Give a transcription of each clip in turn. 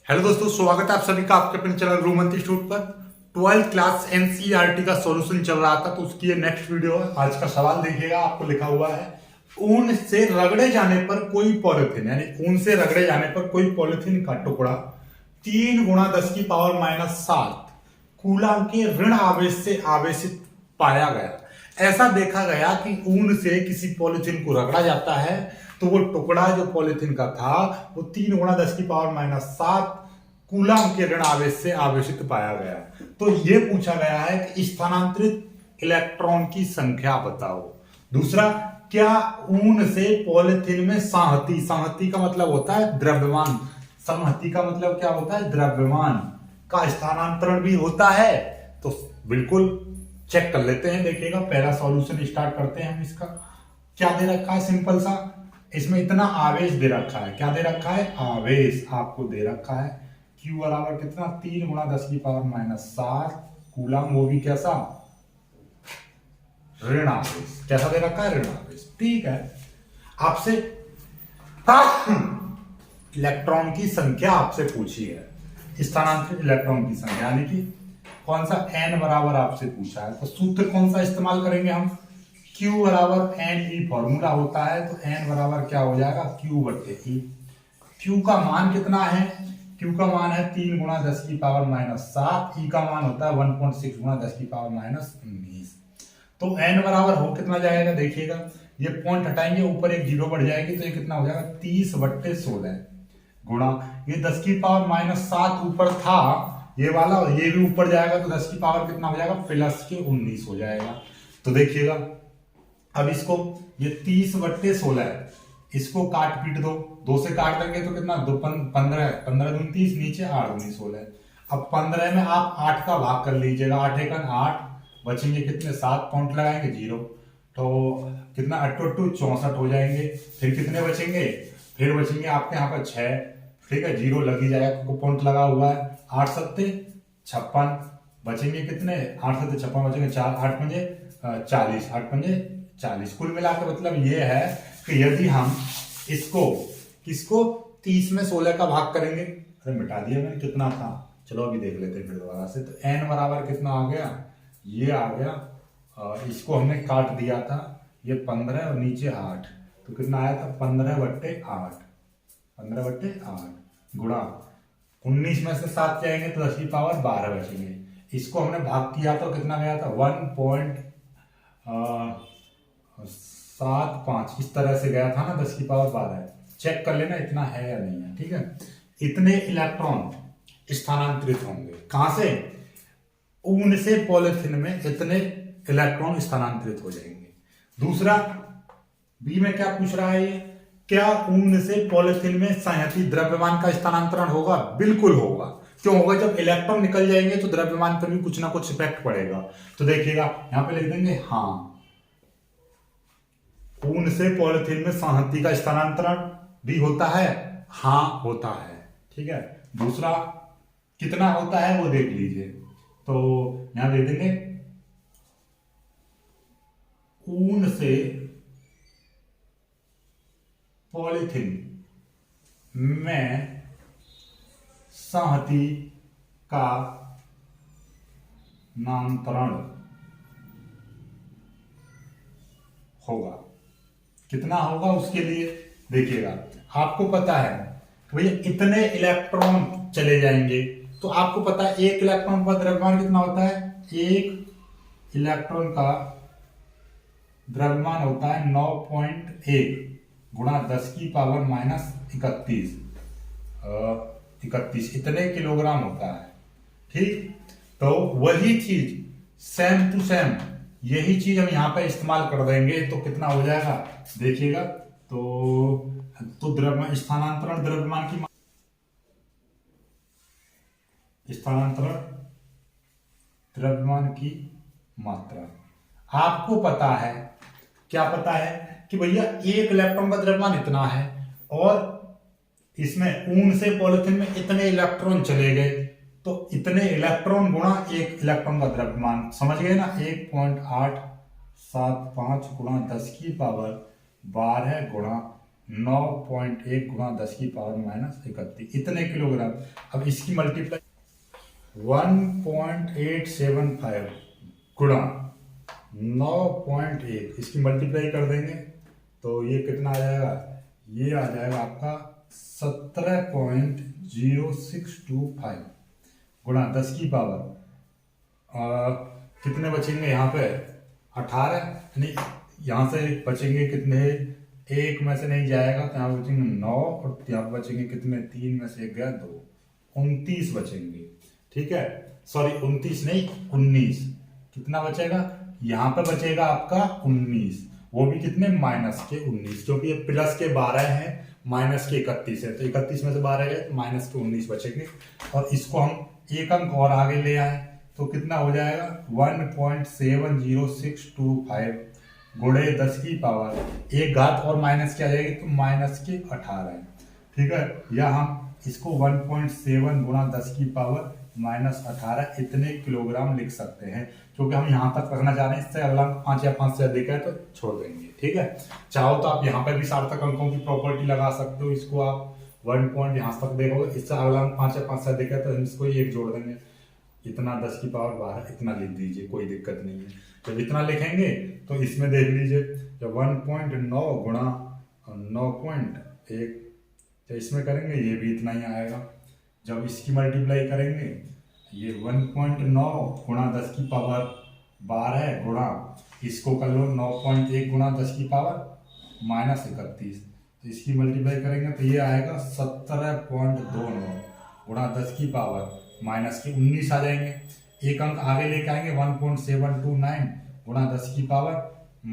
Hello दोस्तों, स्वागत है आप सभी का आपके अपने चैनल रूमंत इंस्टीट्यूट पर। 12th क्लास एनसीईआरटी का सॉल्यूशन चल रहा था, तो उसकी ये नेक्स्ट वीडियो है। आज का सवाल देखिएगा, आपको लिखा हुआ है ऊन से रगड़े जाने पर कोई पॉलिथीन, यानी ऊन से रगड़े जाने पर कोई पॉलिथीन का टुकड़ा 3 × 10⁻⁷ कूलम के ऋण आवेश से आवेशित पाया गया। ऐसा देखा गया कि ऊन से किसी पॉलिथीन को रगड़ा जाता है तो वो टुकड़ा जो पॉलिथीन का था वो 3 × 10⁻⁷ कूलम के ऋण आवेश से आवेशित पाया गया। तो ये पूछा गया है कि स्थानांतरित इलेक्ट्रॉन की संख्या बताओ। दूसरा, क्या ऊन से पॉलिथीन में संहति का मतलब होता है द्रव्यमान, संहति का मतलब क्या होता है, द्रव्यमान का स्थानांतरण भी होता है। तो बिल्कुल चेक कर लेते हैं। देखिएगा, पहला सॉल्यूशन स्टार्ट करते हैं हम। इसका क्या दे रखा है, सिंपल सा, इसमें इतना आवेश दे रखा है। क्या दे रखा है, आवेश आपको दे रखा है। Q बराबर कितना, 3 × 10⁻⁷ कूलम, वो भी कैसा, ऋण आवेश। कैसा दे रखा है, ऋण आवेश। ठीक है, आपसे इलेक्ट्रॉन की संख्या आपसे पूछी है, स्थानांतरित इलेक्ट्रॉन की संख्या, यानी कि कौन सा, n बराबर आपसे पूछा है। तो सूत्र कौन सा इस्तेमाल करेंगे हम, Q बराबर NE फॉर्मूला होता है। तो n बराबर क्या हो जाएगा, Q/E। Q का मान कितना है, Q का मान है 3 × 10⁻⁷, E का मान होता है 1.6 × 10⁻�19। तो n बराबर हो कितना जाएगा, देखिएगा, ये पॉइंट हटाएंगे, ऊपर एक जीरो बढ़ जाएगी, तो ये कितना हो जाएगा, 30/16 गुणा ये 10⁻⁷ ऊपर था ये वाला, ये भी ऊपर जाएगा, तो 10 की पावर कितना हो जाएगा, +19 हो जाएगा। तो देखिएगा, अब इसको, ये 30/16 है, इसको काट पीट दो, 2 से काट देंगे तो कितना, 15 दूनी 30, नीचे 8 दूनी 16। अब 15 में आप 8 का भाग कर लीजिएगा, 8 × 8, बचेंगे कितने, 7, काउंट लगाएंगे 0, तो कितना, 8 × 2 64 हो जाएंगे। फिर कितने बचेंगे, फिर बचेंगे आपके यहाँ पर 6, ठीक है, 0 लग ही जाएगा, पॉइंट लगा हुआ है। 8 × 7 = 56, बचेंगे कितने, 8 × 7 = 56, बचेंगे 4, 8 × 5 = 40, 8 × 5 = 40। कुल मिलाकर मतलब ये है कि यदि हम इसको, किसको, 30 में 16 का भाग करेंगे, अरे मिटा दिया मैंने, कितना था, चलो अभी देख लेते हैं फिर दोबारा से। तो n बराबर कितना आ गया, ये आ गया, इसको हमने काट दिया था, ये 15 और नीचे 8, तो कितना आया था, 15/8, 15/8 गुणा 19 में से 7 जाएंगे तो 10 की पावर 12 बचेंगे। इसको हमने भाग किया तो कितना गया था, 1.75, इस तरह से गया था ना, 10 की पावर 12। चेक कर लेना इतना है या नहीं है, ठीक है। इतने इलेक्ट्रॉन स्थानांतरित होंगे, कहां से, ऊन से पॉलिथीन में इतने इलेक्ट्रॉन स्थानांतरित हो जाएंगे। दूसरा, बी में क्या पूछ रहा है ये, क्या ऊन से पॉलिथीन में संहति द्रव्यमान का स्थानांतरण होगा, बिल्कुल होगा। क्यों होगा, जब इलेक्ट्रॉन निकल जाएंगे तो द्रव्यमान पर भी कुछ ना कुछ इफेक्ट पड़ेगा। तो देखिएगा, यहां पे लिख देंगे हाँ, ऊन से पॉलिथीन में संहति का स्थानांतरण भी होता है, हाँ होता है, ठीक है। दूसरा, कितना होता है वो देख लीजिए, तो यहां दे देंगे ऊन से पॉलिथीन में संहति का नामकरण होगा। कितना होगा उसके लिए देखिएगा, आपको पता है कि भैया इतने इलेक्ट्रॉन चले जाएंगे, तो आपको पता है एक इलेक्ट्रॉन का द्रव्यमान कितना होता है, एक इलेक्ट्रॉन का द्रव्यमान होता है 9.1 गुणा 10 की पावर -31 इतने किलोग्राम होता है, ठीक। तो वही चीज सेम टू सेम, यही चीज हम यहां पे इस्तेमाल कर देंगे, तो कितना हो जाएगा देखिएगा, तो द्रव्यमान, स्थानांतरण द्रव्यमान की, स्थानांतरण द्रव्यमान की मात्रा आपको पता है। क्या पता है कि भैया एक इलेक्ट्रॉन का द्रव्यमान इतना है, और इसमें ऊन से पॉलिथीन में इतने इलेक्ट्रॉन चले गए, तो इतने इलेक्ट्रॉन गुणा एक इलेक्ट्रॉन का द्रव्यमान, समझ गए ना, 1.875 गुणा 10 की पावर 12 गुणा 9.1 गुणा 10 की पावर माइनस 31 इतने किलोग्राम। अब इसकी मल्टीप्लाई 1.875 गुणा 9.1 इसकी मल्टीप्लाई कर देंगे तो ये कितना आ जाएगा, ये आ जाएगा आपका 17.0625 गुणा 10 की पावर कितने बचेंगे यहाँ पे 18, यानी यहाँ से बचेंगे कितने, एक में से नहीं जाएगा तो यहाँ बचेंगे 9 और यहाँ बचेंगे कितने, 3 में से एक गया 2, 29 बचेंगे। ठीक है, सॉरी 29 नहीं 19, कितना बचेगा यहाँ पे बचेगा आपका 19, वो भी कितने माइनस के 19, क्योंकि ये प्लस के 12 है माइनस के 31 है, तो 31 में से 12 गए तो माइनस के 19 बचेंगे। और इसको हम एक अंक और आगे ले आए तो कितना हो जाएगा 1.70625 गुणे 10 की पावर एक घात और माइनस की आ जाएगी तो माइनस के 18 है। ठीक है, या हम इसको 1.7 गुणा 10 की पावर माइनस 18 इतने किलोग्राम लिख सकते हैं, क्योंकि हम यहाँ तक रखना चाह रहे हैं। इससे अगला 5 या 5 से अधिक है तो छोड़ देंगे। ठीक है, चाहो तो आप यहाँ पर भी सार्थक अंकों की प्रॉपर्टी लगा सकते हो, इसको आप 1 पॉइंट यहाँ तक देखोगे, इससे अगला 5 या 5 से अधिक है तो हम इसको एक जोड़ देंगे, इतना 10 की पावर 12 इतना लिख दीजिए, कोई दिक्कत नहीं है। जब इतना लिखेंगे तो इसमें देख लीजिए, जब 1.9 गुणा 9.1 तो इसमें करेंगे ये भी इतना ही आएगा। जब इसकी मल्टीप्लाई करेंगे ये 1.9 गुणा 10 की पावर 12 गुणा इसको कर लो 9.1 गुणा 10 की पावर माइनस 31, तो इसकी मल्टीप्लाई करेंगे तो ये आएगा 17.29 गुणा 10 की पावर माइनस के 19 आ जाएंगे। एक अंक आगे लेके आएंगे 1.729 गुणा 10 की पावर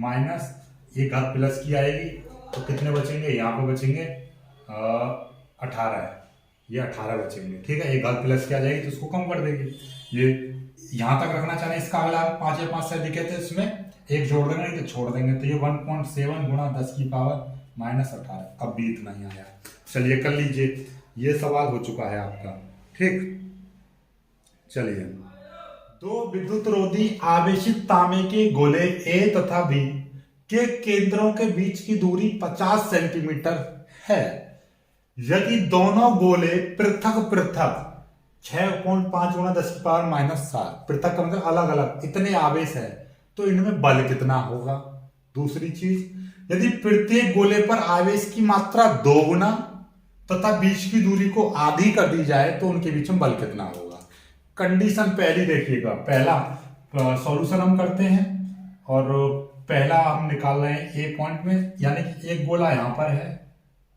माइनस एक घात प्लस की आएगी तो कितने बचेंगे, यहाँ पे बचेंगे 18, ये 18 बचेंगे। ठीक है, एक घात प्लस की आ जाएगी तो उसको कम कर देंगे। ये यहाँ तक रखना चाह रहे हैं, इसका अगला 5 या 5 से अधिक है तो इसमें एक जोड़ देंगे, नहीं तो छोड़ देंगे। तो ये 1.7 गुणा 10 की पावर माइनस 18, अब भी इतना ही आया। चलिए कर लीजिए, ये सवाल हो चुका है आपका। ठीक, चलिए, दो विद्युत रोधी आवेशित तांबे के गोले ए तथा बी के केंद्रों के बीच की दूरी 50 सेंटीमीटर है। यदि दोनों गोले पृथक पृथक 6.5 गुणा 10 की पावर माइनस 7 पृथक का मतलब अलग अलग इतने आवेश है तो इनमें बल कितना होगा। दूसरी चीज, यदि प्रत्येक गोले पर आवेश की मात्रा 2 गुना तथा बीच की दूरी को आधी कर दी जाए तो उनके बीच में बल कितना होगा। कंडीशन पहली देखिएगा, पहला सॉल्यूशन हम करते हैं और पहला हम निकाल रहे हैं ए पॉइंट में, यानी कि एक गोला यहां पर है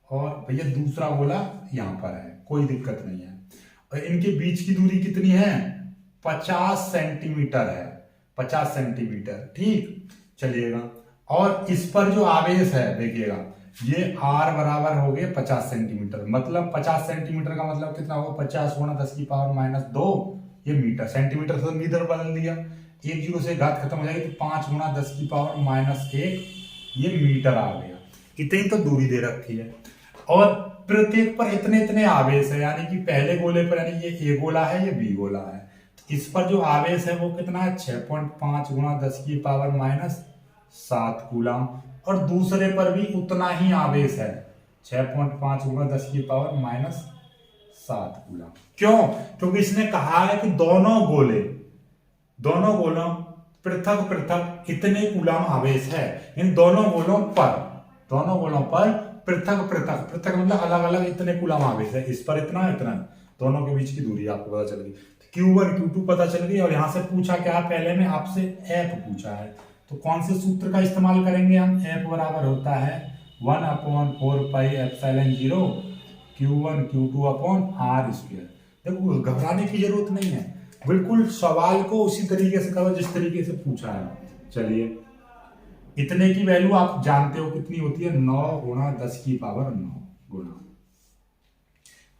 और भैया दूसरा गोला यहां पर है, कोई दिक्कत नहीं है। और इनके बीच की दूरी कितनी है 50 सेंटीमीटर है, 50 सेंटीमीटर। ठीक, चलिएगा, और इस पर जो आवेश है देखिएगा ये r बराबर हो गए 50 सेंटीमीटर, मतलब 50 सेंटीमीटर का मतलब कितना होगा 50 गुणा 10 की पावर माइनस 2, ये मीटर, सेंटीमीटर से मीटर बदल दिया, एक जीरो से घात खत्म हो जाएगी तो 5 गुणा 10 की पावर माइनस 1 ये मीटर आ गया। इतनी तो दूरी दे रखी है और प्रत्येक पर इतने इतने आवेश है, यानी कि पहले गोले पर यानी ये ए गोला है ये बी गोला है, इस पर जो आवेश है वो कितना है 6.5 गुणा 10 की पावर माइनस 7 कूलम, और दूसरे पर भी उतना ही आवेश है 6.5 गुणा 10 की पावर माइनस 7 कूलम। क्यों, क्योंकि इसने कहा है कि दोनों गोलों पृथक पृथक इतने कूलम आवेश है, इन दोनों गोलों पर पृथक पृथक पृथक मतलब अलग अलग इतने कूलम आवेश है, इस पर इतना इतना, दोनों के बीच की दूरी आपको पता चल गई, Q1 Q2 पता चल गई। और यहाँ से पूछा क्या, पहले में आपसे एफ पूछा है, तो कौन से सूत्र का इस्तेमाल करेंगे हम, एफ बराबर होता है 1/4 pi epsilon 0 Q1 Q2 upon R square. देखो घबराने की जरूरत नहीं है, बिल्कुल सवाल को उसी तरीके से करो जिस तरीके से पूछा है। चलिए, इतने की वैल्यू आप जानते हो कितनी होती है 9 गुणा 10 की पावर 9 गुणा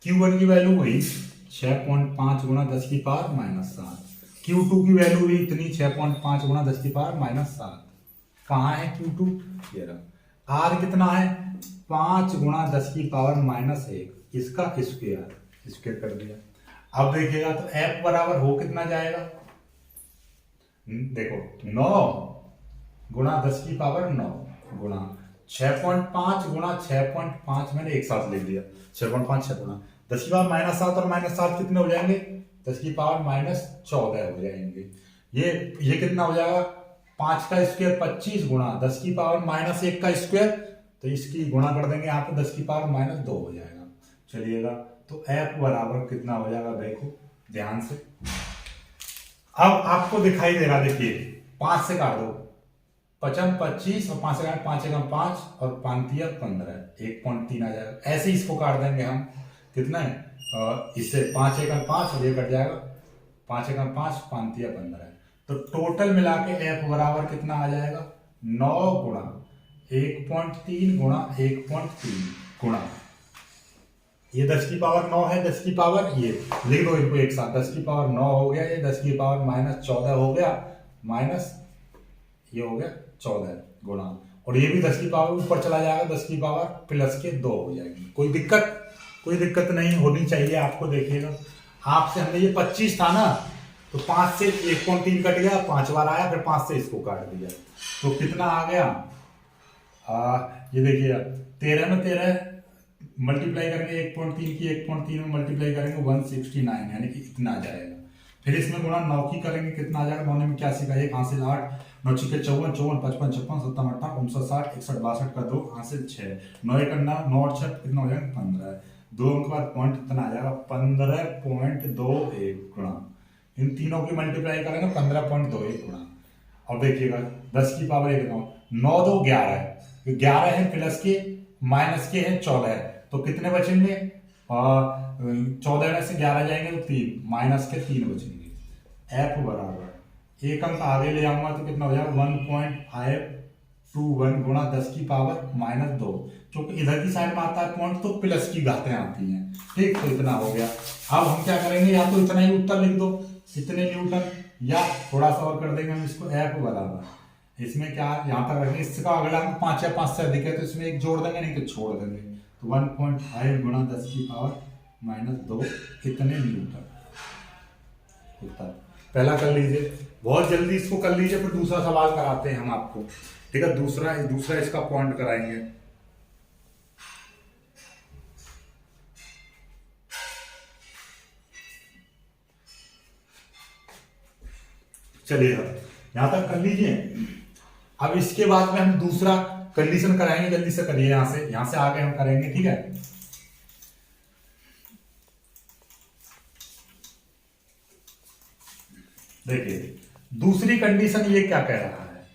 Q1 की वैल्यू वही 6.5 गुणा 10 की पावर माइनस 7, Q2 की वैल्यू भी इतनी 6.5 गुणा 10 की पावर माइनस 7। कहाँ है Q2, ये रहा। R कितना है 5 गुणा 10 की पावर माइनस 1, इसका स्क्वायर कर दिया। अब देखिएगा तो F बराबर हो कितना जाएगा, देखो 9 गुणा 10 की पावर 9 गुणा 6.5 गुणा 6.5 मैंने एक साथ लिख दिया, 6.5 6 गुणा 10 की पावर -7 और -7 कितने हो जाएंगे, 10 की पावर -14 हो जाएंगे। ये कितना हो जाएगा, 5 का स्क्वायर 25 गुणा 10 की पावर -1 का स्क्वायर, तो इसकी गुणा कर देंगे यहाँ पे 10 की पावर -2 हो जाएगा। चलिएगा, तो f बराबर कितना हो जाएगा, देखो ध्यान से। अब आपको दिखाई दे रहा, देखिए 5 से काट दो, 55 25 और 5 से काट 5 एकम 5 और 5 तिया 15, 1.3 आ जाएगा। ऐसे ही इसको काट देंगे हम, कितना है इससे 5 एकम 5 और ये कट जाएगा 5 एकम 5 5 तिया 15, तो टोटल मिला के f बराबर कितना आ जाएगा, 9 गुणा 1.3 गुणा 1.3 गुणा ये 10 की पावर 9 है, 10 की पावर ये लिख दो इनको एक साथ, 10 की पावर 9 हो गया, ये 10 की पावर -14 हो गया, माइनस ये हो गया 14 गुणा, और ये भी 10 की पावर ऊपर चला जाएगा, 10 की पावर प्लस के 2 हो जाएगी। कोई दिक्कत नहीं होनी चाहिए आपको। देखिएगा, आपसे हमने ये 25 था ना, तो 5 से 1.3 कट गया, 5 बार आया, फिर 5 से इसको काट दिया, तो कितना आ गया, ये देखिए 13 में 13 मल्टीप्लाई करेंगे 1.3 की 1.3 में मल्टीप्लाई करेंगे 169, यानी कि इतना आ जाएगा। फिर इसमें गुणा 9 की करेंगे, कितना आ जाएगा, 9 में 81 का 1 हासिल 8 9 छक्के 54 54 55 56 57 58 59 60 61 62 का 2 हासिल 6 9 1 9 और 6 कितना हो जाएगा 15, 2 अंक बाद पॉइंट कितना आ जाएगा 15.21 गुणा, इन तीनों की मल्टीप्लाई करेंगे 15.21 गुणा। और देखिएगा 10 की पावर 1 9 2 11 है, 11 है प्लस के माइनस के है 14 है, तो कितने बचेंगे, 14 में से 11 जाएंगे तो 3, माइनस के 3 बचेंगे। f बराबर एक अंक आगे ले जाऊंगा तो कितना हो जाएगा 1.521 गुणा 10 की पावर -2, क्योंकि इधर की साइड में आता है पॉइंट तो प्लस की घातें आती हैं, ठीक, तो इतना हो गया। अब हम क्या करेंगे, या तो इतना ही उत्तर लिख दो, इतने न्यूटन, या थोड़ा सा और कर देंगे हम इसको, f बराबर इसमें क्या यहाँ तक रखेंगे, इसका अगला अंक 5 या 5 से अधिक है तो इसमें एक जोड़ देंगे, नहीं तो छोड़ देंगे, तो 1.5 गुणा 10 की पावर -2 इतने न्यूटन उत्तर। पहला कर लीजिए, बहुत जल्दी इसको कर लीजिए, फिर दूसरा सवाल कराते हैं हम आपको, ठीक है, दूसरा इसका पॉइंट कराएंगे। चलिए यहां तक कर लीजिए। अब इसके बाद में हम दूसरा कंडीशन कराएंगे, जल्दी से करिए, यहां से आगे हम करेंगे, ठीक है। देखिए दूसरी कंडीशन ये क्या कह रहा है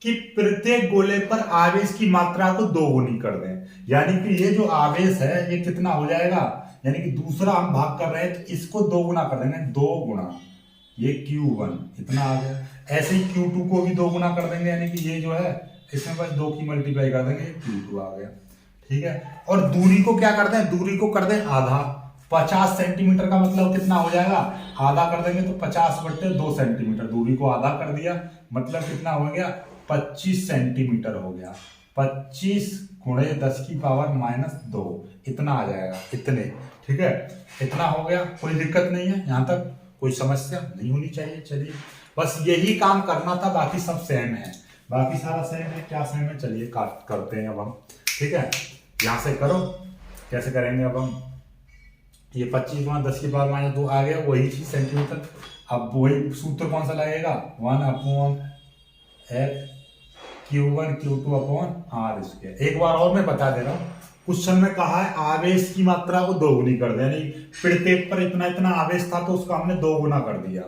कि प्रत्येक गोले पर आवेश की मात्रा को 2 गुनी कर दें, यानी कि ये जो आवेश है ये कितना हो जाएगा, यानी कि दूसरा हम भाग कर रहे हैं तो इसको 2 गुना कर देंगे, 2 गुना ये Q1 इतना आ गया, ऐसे ही Q2 को भी 2 गुना कर देंगे, यानी कि ये जो है इसमें बस 2 की मल्टीप्लाई कर देंगे, Q2 आ गया, ठीक है। और दूरी को क्या करते हैं, दूरी को कर दें आधा, 50 सेंटीमीटर का मतलब कितना हो जाएगा, आधा कर देंगे तो 50/2 सेंटीमीटर, दूरी को आधा कर दिया, मतलब कितना हो गया 25 सेंटीमीटर हो गया, 25 गुणे 10 की पावर -2 इतना आ जाएगा, इतने, ठीक है, इतना हो गया। कोई दिक्कत नहीं है, यहाँ तक कोई समस्या नहीं होनी चाहिए। चलिए बस यही काम करना था, बाकी सब सेम है, बाकी सारा सेम है, क्या सेम है, चलिए करते हैं अब हम, ठीक है। यहाँ से करो, कैसे करेंगे अब हम, ये 25 गुणा 10 की पावर -2 आ गया, वही चीज सेंटीमीटर। अब वही सूत्र कौन सा लगेगा, 1/f Q1 Q2/r²। एक बार और मैं बता दे रहा हूँ, क्वेश्चन में कहा है आवेश की मात्रा को 2 गुनी कर दे, यानी प्रत्येक पर इतना इतना आवेश था तो उसका हमने 2 गुना कर दिया,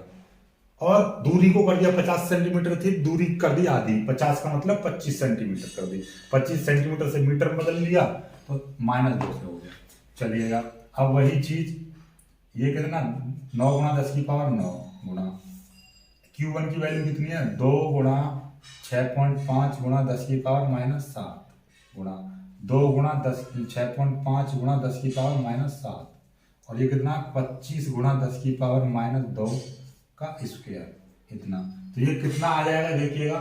और दूरी को कर दिया 50 सेंटीमीटर थी, दूरी कर दी आधी, 50 का मतलब 25 सेंटीमीटर कर दी, 25 सेंटीमीटर से मीटर बदल लिया तो -2 से हो गया। चलिएगा अब वही चीज, ये कितना 9 गुणा 10 की पावर 9 गुणा Q1 की वैल्यू कितनी है, 2 गुणा 6.5 गुणा 10 की पावर -7 गुणा 2 गुणा 6.5 गुणा 10 की पावर -7, और ये कितना 25 गुणा 10 की पावर -2 का स्क्वायर इतना, तो ये कितना आ जाएगा, देखिएगा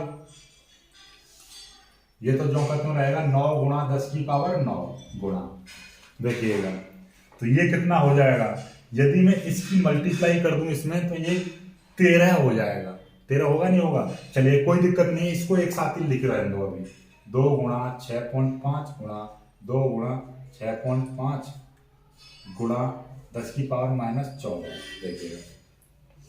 ये तो जो का क्यों रहेगा 9 गुणा 10 की पावर 9 गुणा, देखिएगा तो ये कितना हो जाएगा, यदि मैं इसकी मल्टीप्लाई कर दूं इसमें तो ये 13 हो जाएगा, 13 होगा नहीं होगा, चलिए कोई दिक्कत नहीं, इसको एक साथ ही लिख रहे हैं दो अभी, 2 गुणा 6.5 गुणा 2 गुणा 6.5 गुणा 10 की पावर -14। देखिएगा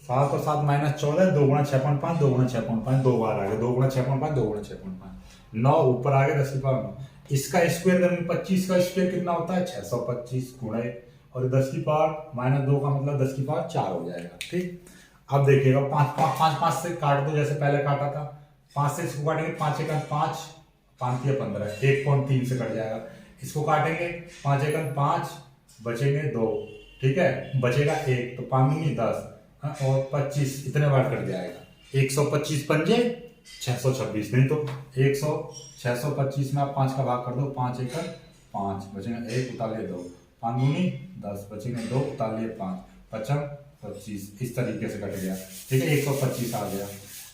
7 और 7 -14, 2 गुणा 6.5, 2 गुणा 6.5, 2 बार आ गया, 2 गुणा 6.5, 2 गुणा 6.5, 9 ऊपर आ गया 10 की पावर 9। इसका स्क्वायर करेंगे, 25 का स्क्वायर कितना होता है 625 गुणे, और 10 की पावर -2 का मतलब 10 की पावर 4 हो जाएगा। ठीक, अब देखिएगा 5 से काट दो जैसे पहले काटा था, 5 से इसको काटेंगे, 5 एकम 5, 5 या 15, 1.3 से कट जाएगा। इसको काटेंगे 5 एकम 5, बचेंगे 2, ठीक है, बचेगा 1, तो 5 दूनी 10 और 25, इतने बार कट जाएगा। 125 पंजे 626, नहीं तो 625 में आप 5 का भाग कर दो, 5 एकम 5, बचेगा 1, उतारिए 2, 5 दूनी 10, बचेंगे 2, उतारिए 5, 5 25, इस तरीके से कट गया। ठीक है, 125 आ गया।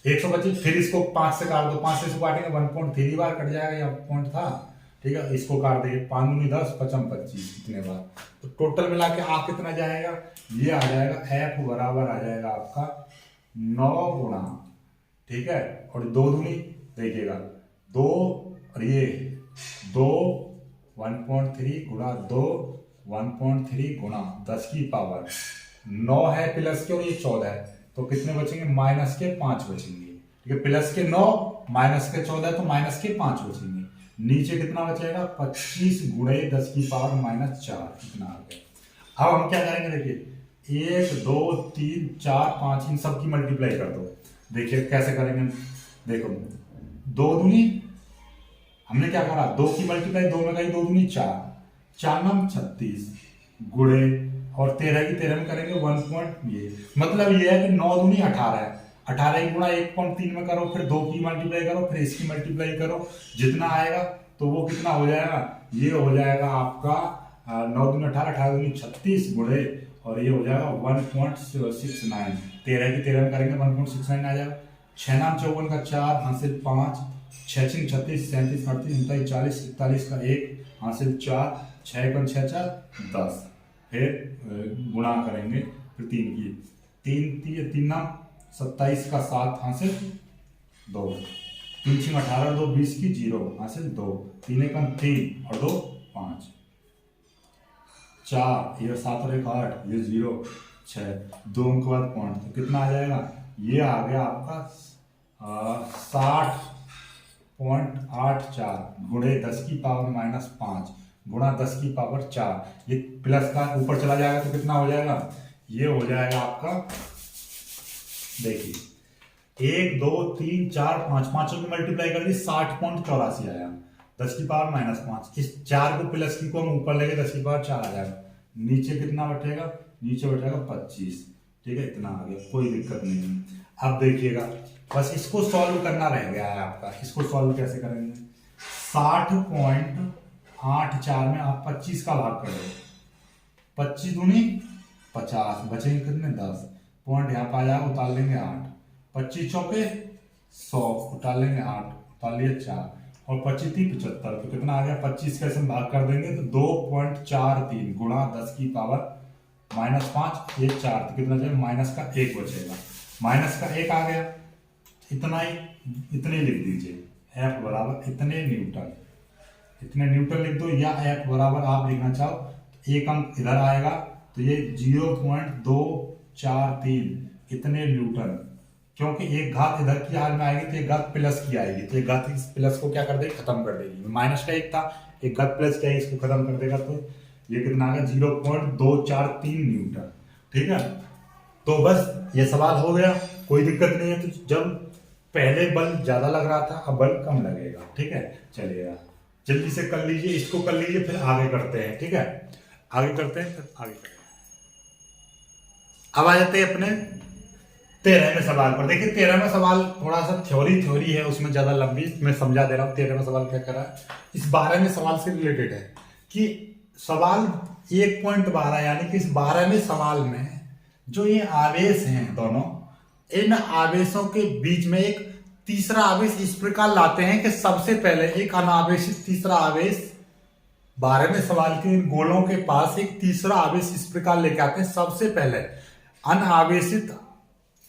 125, फिर इसको 5 से काट दो, 5 से इसको काटेंगे 1.3 बार कट जाएगा, यहाँ पॉइंट था। ठीक है, इसको काट देंगे, 5 दूनी 10, 5 25, इतने बार, तो टोटल मिला के आप कितना जाएगा, ये आ जाएगा एफ बराबर आ जाएगा आपका 9 गुणा, ठीक है, और 2 दूनी देखिएगा 2, और ये 2 1.3 गुणा 2 1.3 गुणा 10 की पावर 9 है प्लस के, और ये 14 है, तो कितने बचेंगे माइनस के 5 बचेंगे। ठीक है, प्लस के 9 माइनस के 14, तो माइनस के 5 बचेंगे। नीचे कितना बचेगा 25 गुणे 10 की पावर -4, इतना आ गया। अब हम क्या करेंगे, देखिए 1 2 3 4 5 इन सब की मल्टीप्लाई कर दो। देखिए कैसे करेंगे, देखो 2 दूनी, हमने क्या करा 2 की मल्टीप्लाई 2 में गई, 2 दूनी 4, 4 नम 36 गुणे, और 13 की 13 में करेंगे 1 ये, मतलब ये है कि 9 दूनी 18 है, 18 की गुणा 1.3 में करो, फिर 2 की मल्टीप्लाई करो, फिर इसकी मल्टीप्लाई करो, जितना आएगा तो वो कितना हो जाएगा, ये हो जाएगा आपका 9 दूनी 18, 18 दूनी 36 गुणे, और ये हो जाएगा 1.69, 13 की 13 में करेंगे 1.69 आ जाएगा। 6 नाम 54 का 4 हासिल 5, 6 छिंग 36, 37 38 39 40 41 का 1 हासिल 4, 6 एकम 6 4 10, फिर गुणा करेंगे, फिर 3 की 3 नाम 27 का 7 हासिल 2, 3 छिंग 18 2 20 की 0 हासिल 2, 3 एकम 3 और 2 5, 4 ये 7 और 1 8, ये 0 6, 2 अंक बाद पॉइंट, तो कितना आ जाएगा, ये आ गया आपका 60.84 गुणे 10 की पावर -5 गुणा 10 की पावर 4, ये प्लस का ऊपर चला जाएगा तो कितना हो जाएगा, ये हो जाएगा आपका, देखिए 1 2 3 4 5, पांचों की मल्टीप्लाई कर दी 60.84 आया, 10 की पावर -5, इस 4 को प्लस की को हम ऊपर लेके 10 की पावर 4 आ जाएगा, नीचे कितना बचेगा, नीचे बचेगा 25। ठीक है, इतना आ गया, कोई दिक्कत नहीं है। अब देखिएगा बस इसको सॉल्व करना रह गया है आपका, इसको सॉल्व कैसे करेंगे, 60.84 में आप 25 का भाग कर दो, 25 दूनी 50, बचेंगे कितने 10, पॉइंट यहाँ पे आ जाएगा, उतार लेंगे 8, 25 चौके 100, उतार लेंगे 8, उतार लिए 4, और 25 3 75, तो कितना आ गया, 25 का इसमें भाग कर देंगे तो 2.43 गुणा 10 की पावर -5, ये 4, तो कितना जाएगा माइनस का 1 बचेगा, माइनस का 1 आ गया, इतना ही, इतने लिख दीजिए, एफ बराबर इतने न्यूटन, इतने न्यूटन लिख दो, या एफ बराबर आप लिखना चाहो तो एक अंक इधर आएगा, तो ये 0.243 इतने न्यूटन, क्योंकि एक घात इधर की हाल में आएगी तो एक घात प्लस की आएगी, तो एक घात इस प्लस को क्या कर देगी, खत्म कर देगी, माइनस का 1 था, एक घात प्लस का इसको खत्म कर देगा, तो ये कितना आ गया 0.243 न्यूटन। ठीक है, तो बस ये सवाल हो गया, कोई दिक्कत नहीं है। तो जब पहले बल ज्यादा लग रहा था, अब बल कम लगेगा। ठीक है, चलिएगा जल्दी से कर लीजिए, इसको कर लीजिए, फिर आगे करते हैं। ठीक है, आगे करते हैं, फिर आगे करते हैं। अब आ जाते हैं अपने 13वें सवाल पर। देखिए 13वां सवाल थोड़ा सा थ्योरी है, उसमें ज्यादा लंबी मैं समझा दे रहा हूँ। 13वां सवाल क्या कर रहा है, इस 12वें सवाल से रिलेटेड है कि सवाल 1.12 यानी कि इस 12वें सवाल में जो ये आवेश हैं दोनों, इन आवेशों के बीच में एक तीसरा आवेश इस प्रकार लाते हैं कि सबसे पहले एक अनावेशित तीसरा आवेश, 12वें सवाल के गोलों के पास एक तीसरा आवेश इस प्रकार लेके आते हैं। सबसे पहले अनावेशित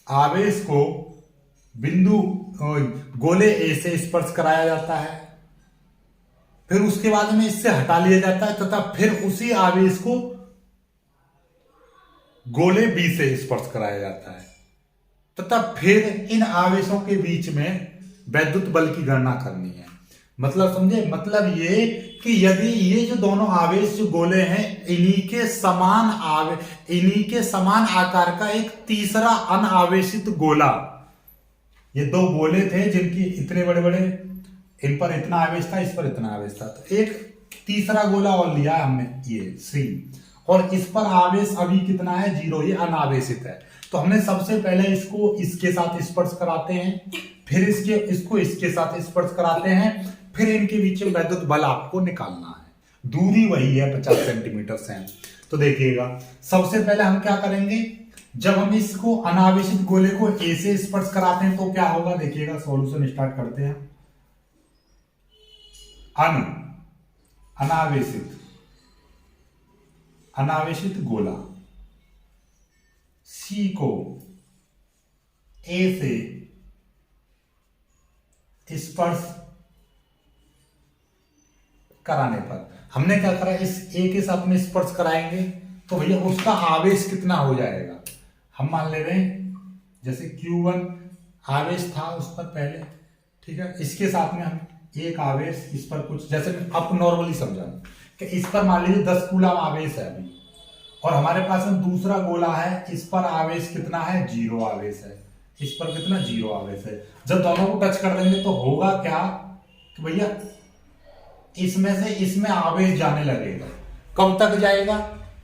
आवेश को बिंदु गोले ए से स्पर्श कराया जाता है। फिर उसके बाद में इससे हटा लिया जाता है तथा फिर उसी आवेश को गोले बी से स्पर्श कराया जाता है तथा फिर इन आवेशों के बीच में वैद्युत बल की गणना करनी है। मतलब समझे, मतलब ये कि यदि ये जो दोनों आवेश जो गोले हैं इन्हीं के समान आकार का एक तीसरा अनावेशित गोला, ये दो गोले थे जिनकी इतने बड़े बड़े, इन पर इतना आवेश था, इस पर इतना आवेश था, तो एक तीसरा गोला और लिया हमने ये सी, और इस पर आवेश अभी कितना है 0, ये अनावेशित है। तो हमने सबसे पहले इसको इसके साथ स्पर्श कराते हैं, फिर इसको इसके साथ स्पर्श कराते हैं, फिर इनके बीच में वैद्युत बल आपको निकालना है। दूरी वही है 50 सेंटीमीटर से। तो देखिएगा सबसे पहले हम क्या करेंगे, जब हम इसको अनावेशित गोले को ए से स्पर्श कराते हैं तो क्या होगा, देखिएगा सॉल्यूशन स्टार्ट करते हैं। अनावेशित गोला सी को ए से स्पर्श कराने पर हमने क्या करा, इस ए के साथ में स्पर्श कराएंगे तो भैया उसका आवेश कितना हो जाएगा। हम मान ले रहे हैं जैसे Q1 आवेश था उस पर पहले, ठीक है, इसके साथ में हम एक आवेश इस पर कुछ, जैसे आप नॉर्मली समझा कि इस पर मान लीजिए 10 कूलम आवेश है अभी, और हमारे पास में दूसरा गोला है, इस पर आवेश कितना है 0 आवेश है, इस पर कितना 0 आवेश है। जब दोनों को टच कर देंगे तो होगा क्या कि भैया इसमें से इसमें आवेश जाने लगेगा। कब तक जाएगा,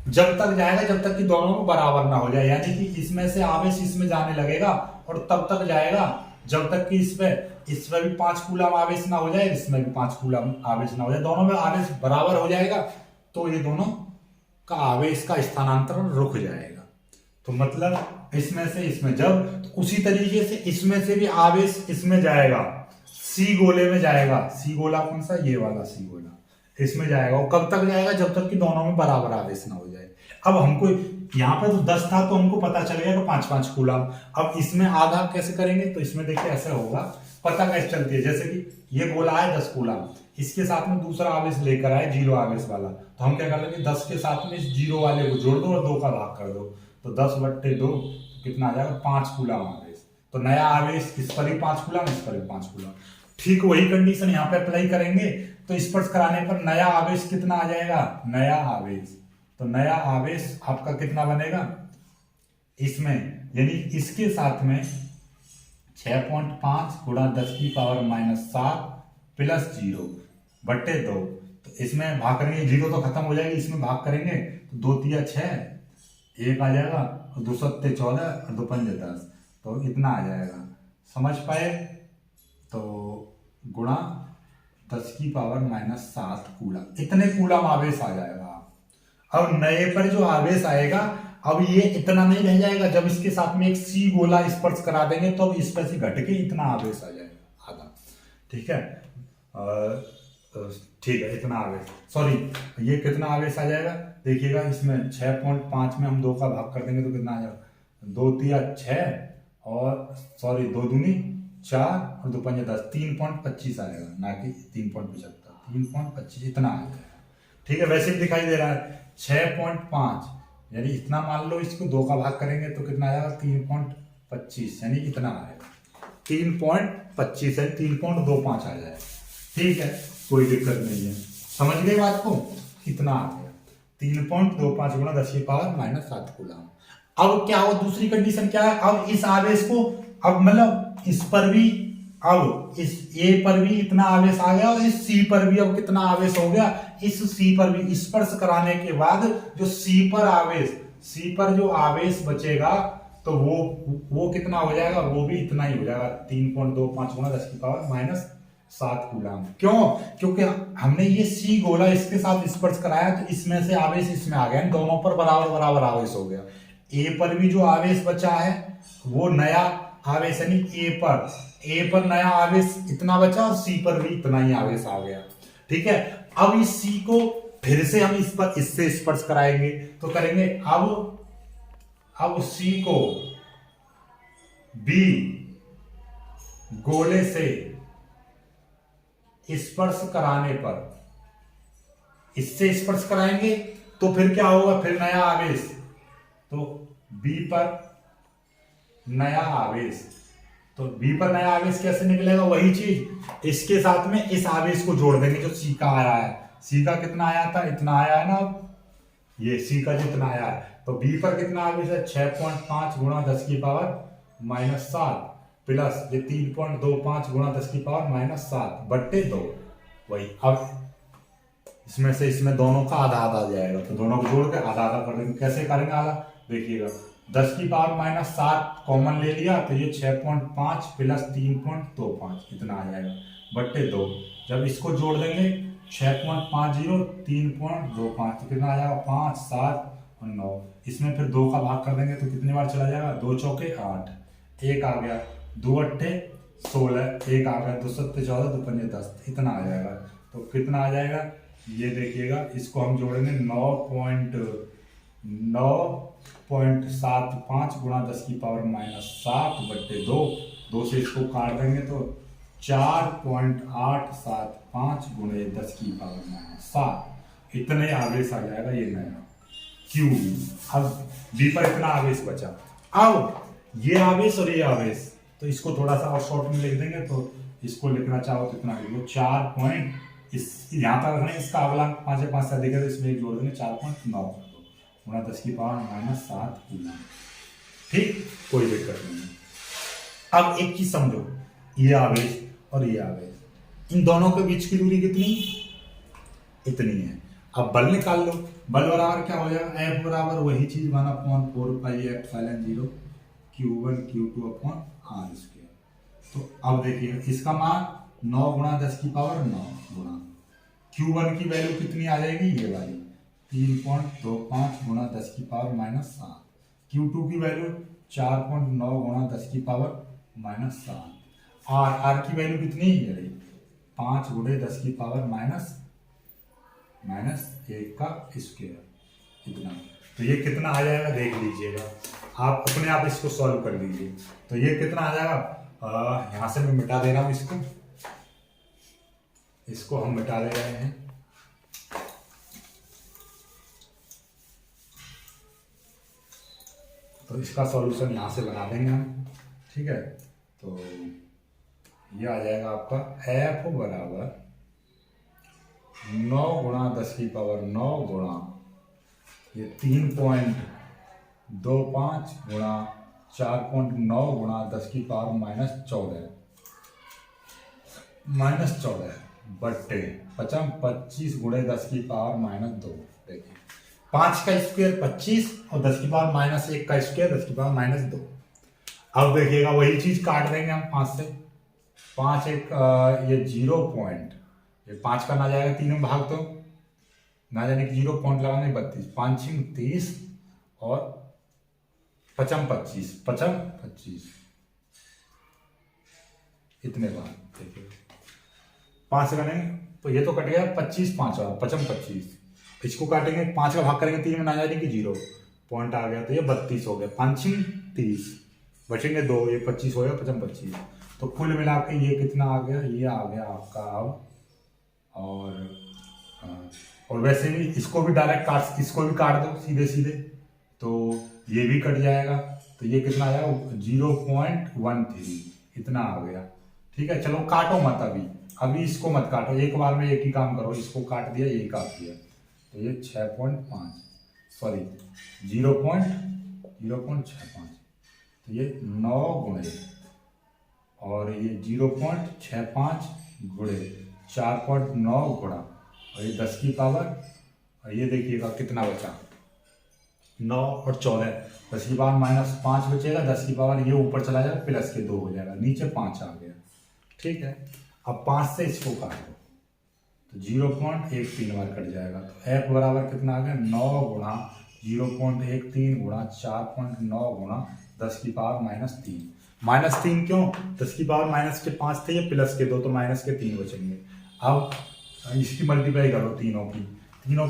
जब तक जाएगा जब तक कि दोनों को बराबर ना हो जाए, यानी कि इसमें से आवेश इसमें जाने लगेगा और तब तक जाएगा जब तक कि इसमें भी 5 कूलम आवेश ना हो जाए, इसमें भी 5 कूलम आवेश ना हो जाए, दोनों में आवेश बराबर हो जाएगा तो ये दोनों का आवेश का स्थानांतरण रुक जाएगा। तो मतलब इसमें से इसमें जब, तो उसी तरीके से इसमें से भी आवेश इसमें जाएगा, सी गोले में जाएगा। सी गोला कौन सा, ये वाला सी गोला, इसमें जाएगा। और कब तक जाएगा, जब तक कि दोनों में बराबर आवेश ना हो जाए। अब हमको यहाँ पे तो 10 था तो हमको पता चल गया कि 5-5 कूलम। अब इसमें आधा कैसे करेंगे, तो इसमें देखिए ऐसा होगा, पता कैसे चलती है, जैसे कि ये गोला है 10 कूलम, इसके साथ में दूसरा आवेश लेकर आए 0 आवेश वाला, तो हम क्या कर लेंगे 10 के साथ में इस 0 वाले को जोड़ दो और 2 का भाग कर दो, तो 10/2 कितना आ जाएगा 5 कूलम आवेश। तो नया आवेश इस पर भी 5 कूलम, इस पर भी 5 कूलम। ठीक वही कंडीशन यहाँ पे अप्लाई करेंगे तो स्पर्श कराने पर नया आवेश कितना आ जाएगा, नया आवेश। तो नया आवेश आपका कितना बनेगा इसमें, यानी इसके साथ में 6.5 गुणा 10⁻⁷ प्लस 0/2। तो इसमें भाग करेंगे 0 तो खत्म हो जाएगी, इसमें भाग करेंगे तो 2 तिया 6, 1 आ जाएगा, और 2 सत्ते 14 और 2 पंजे 10, तो इतना आ जाएगा। समझ पाए, तो गुणा 10⁻⁷ कूलम, इतने कूलम आवेश आ जाएगा। अब नए पर जो आवेश आएगा, अब ये इतना नहीं रह जाएगा, जब इसके साथ में एक सी गोला स्पर्श करा देंगे तो अब इस पर से घट के इतना आवेश आ जाएगा आधा। ठीक है, ठीक है, इतना आवेश, सॉरी ये कितना आवेश आ जाएगा, देखिएगा इसमें 6.5 में हम 2 का भाग कर देंगे तो कितना आ जाएगा, 2 तिया 6 और सॉरी 2 दूनी 4 और 2 पंजे 10, 3.25 आएगा, ना कि 3.75, 3.25 इतना आएगा। ठीक है, वैसे भी दिखाई दे रहा है 6.5, यानी इतना मान लो, इसको 2 का भाग करेंगे तो कितना आएगा 3.25, यानी इतना आएगा 3.25 है, 3.25 आ जाएगा। ठीक है, कोई दिक्कत नहीं है, समझ गए बात को, इतना आ गया 3.25 गुणा 10⁻⁷ कूलम। अब क्या हो, दूसरी कंडीशन क्या है, अब इस आवेश को, अब मतलब इस पर भी, अब इस ए पर भी इतना आवेश आ गया और इस सी पर भी अब कितना आवेश हो गया, इस सी पर भी स्पर्श कराने के बाद जो सी पर जो आवेश बचेगा तो वो कितना हो जाएगा, वो भी इतना ही हो जाएगा, 3.25 गुणा 10⁻⁷ कूलम। क्यों, क्योंकि हमने ये सी गोला इसके साथ स्पर्श कराया तो इसमें से आवेश इसमें आ गया, दोनों पर बराबर बराबर आवेश हो गया। ए पर भी जो आवेश बचा है वो नया आवेश, यानी ए पर नया आवेश इतना बचा और सी पर भी इतना ही आवेश आ गया। ठीक है, अब इस सी को फिर से हम इस पर इससे स्पर्श कराएंगे तो करेंगे, अब सी को बी गोले से स्पर्श कराने पर इससे स्पर्श कराएंगे तो फिर क्या होगा, फिर नया आवेश, तो बी पर नया आवेश, तो बी पर नया आवेश कैसे निकलेगा, वही चीज इसके साथ में इस आवेश को जोड़ देंगे जो सी का आया है। सी का कितना आया था, इतना आया है ना, ये सी का जितना आया है, तो बी पर कितना आवेश है 6.5 गुणा 10 की पावर माइनस 7 प्लस ये 3.25 गुणा 10 की पावर माइनस 7 बट्टे 2। वही अब इसमें से इसमें दोनों का आधा आधा आ जाएगा, तो दोनों को जोड़ के आधा आधा कर देंगे। कैसे करेंगे आधा, देखिएगा 10 की पावर माइनस 7 कॉमन ले लिया तो ये 6.5 प्लस 3.25 इतना आ जाएगा बट्टे 2। जब इसको जोड़ देंगे 6.50 3.25 तो कितना आ जाएगा 5 7 और 9। इसमें फिर 2 का भाग कर देंगे तो कितनी बार चला जाएगा, 2 चौके 8, एक आ गया 2 अट्ठे 16, एक आ गया 2 सत्ते 14 2 पंजे 10, इतना आ जाएगा। तो कितना आ जाएगा, ये देखिएगा इसको हम जोड़ेंगे 9.75 गुणा 10 की पावर माइनस 7 बट्टे 2, 2 से इसको काट देंगे तो 4.875 गुणे 10 की पावर माइनस 7, इतने आवेश आ जाएगा ये नया क्यू। अब बी पर इतना आवेश बचा, अब ये आवेश और ये आवेश, तो इसको थोड़ा सा और शॉर्ट में लिख देंगे, तो इसको लिखना चाहो तो इतना लिख लो 4 पॉइंट, इस यहाँ पर रखना है, इसका अगला 5 5 से अधिक है तो इसमें एक जोड़ देंगे 4.9 गुणा 10 की पावर माइनस 7 कूलम। ठीक, कोई दिक्कत नहीं है। अब एक चीज समझो, ये आवेश और ये आवेश, इन दोनों के बीच की दूरी कितनी, इतनी है। अब बल निकाल लो, बल बराबर क्या हो जाएगा, F बराबर वही चीज 1/4πε0 Q1 Q2/r²। तो अब देखिए इसका मान 9 गुणा 10 की पावर 9 गुणा Q1 की वैल्यू कितनी आ जाएगी, ये वाली 3.25 गुणा 10 की पावर माइनस 7, Q2 की वैल्यू 4.9 गुणा 10 की पावर माइनस 7, आर की वैल्यू कितनी, ये रही 5 गुणे 10 की पावर माइनस 1 का स्क्वायर, इतना। तो ये कितना आ जाएगा देख लीजिएगा, आप अपने आप इसको सॉल्व कर लीजिए। तो ये कितना आ जाएगा, यहां से मैं मिटा दे रहा हूं इसको हम मिटा दे रहे हैं। तो इसका सॉल्यूशन यहां से बना देंगे हम, ठीक है। तो ये आ जाएगा आपका F बराबर 9 गुणा 10 की पावर 9 गुणा ये 3.25 गुणा 4.9 गुणा 10 की पावर माइनस 14 बट्टे 25 गुणे 10 की पावर माइनस 2। देखिए 5 का स्क्वायर 25 और 10 की पावर माइनस 1 का स्क्वायर 10 की पावर माइनस 2। अब देखिएगा वही चीज काट देंगे हम 5 से, 5 एक ये 0 पॉइंट, ये 5 का ना जाएगा 3 में भाग, तो ना जाने की 0 पॉइंट लगाने 32 5 30 और 25 इतने बार देखिए 5 करेंगे तो ये तो कट गया 25 5 और 25, इसको काटेंगे 5 का भाग करेंगे 3 में ना जाने की 0 पॉइंट आ गया तो ये 32 हो गया, 5 30 बचेंगे 2, ये 25 हो गया 25। तो कुल मिला के ये कितना आ गया, ये आ गया आपका अब। और वैसे भी इसको भी डायरेक्ट इसको भी काट दो सीधे सीधे, तो ये भी कट जाएगा, तो ये कितना आ जाएगा 0.13 इतना आ गया। ठीक है, चलो काटो मत अभी इसको मत काटो, एक बार में एक ही काम करो, इसको काट दिया ये काट दिया, तो ये 6.5 सॉरी 0.65, तो ये 9 गुणे और ये 0.65 गुणे 4.9 गुणा और ये 10 की पावर, और ये देखिएगा कितना बचा 9 और 14, 10 की पावर माइनस 5 बचेगा, 10 की पावर ये ऊपर चला जाएगा प्लस के 2 हो जाएगा, नीचे 5 आ गया। ठीक है, अब 5 से इसको काट दो तो 0.13 बार कट जाएगा, तो F बराबर कितना आ गया 9 गुणा 0.13 गुणा 4.9 गुणा 10 की पावर माइनस 3 क्यों, 10 की पावर माइनस के 5 थे, ये प्लस के 2 तो माइनस के 3 बचेंगे। अब इसकी मल्टीप्लाई करो, तीनों की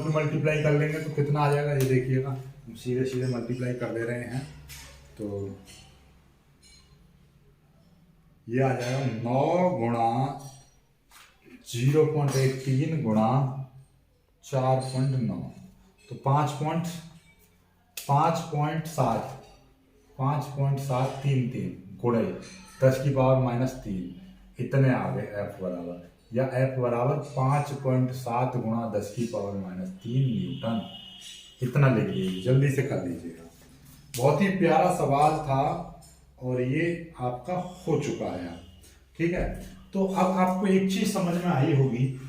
मल्टीप्लाई कर लेंगे तो कितना आ जाएगा, ये देखिएगा सीधे सीधे मल्टीप्लाई कर दे रहे हैं, तो ये आ जाएगा 9 गुणा 0.13 गुणा 4.9 तो 5.7 गुणे 10⁻³ इतने आ गए एफ बराबर, या एफ बराबर 5.7 गुणा 10⁻³ न्यूटन, इतना लिख लीजिए, जल्दी से कर लीजिएगा। बहुत ही प्यारा सवाल था और ये आपका हो चुका है। ठीक है, तो अब आपको एक चीज समझ में आई होगी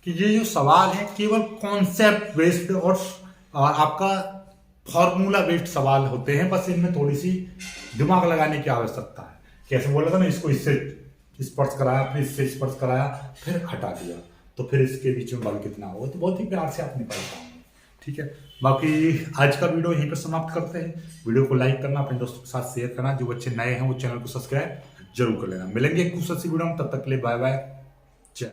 कि ये जो सवाल है केवल कॉन्सेप्ट बेस्ड और आपका फॉर्मूला बेस्ड सवाल होते हैं, बस इनमें थोड़ी सी दिमाग लगाने की आवश्यकता है। कैसे बोला था ना, इसको इससे स्पर्श कराया, फिर इससे स्पर्श कराया, फिर हटा दिया, तो फिर इसके बीच में बल कितना होगा, तो बहुत ही प्यार से आप निकाल पाएंगे। ठीक है, बाकी आज का वीडियो यहीं पर समाप्त करते हैं। वीडियो को लाइक करना, अपने दोस्तों के साथ शेयर करना, जो बच्चे नए हैं वो चैनल को सब्सक्राइब जरूर कर लेना। मिलेंगे एक दूसरे वीडियो में, तब तक के लिए बाय बाय।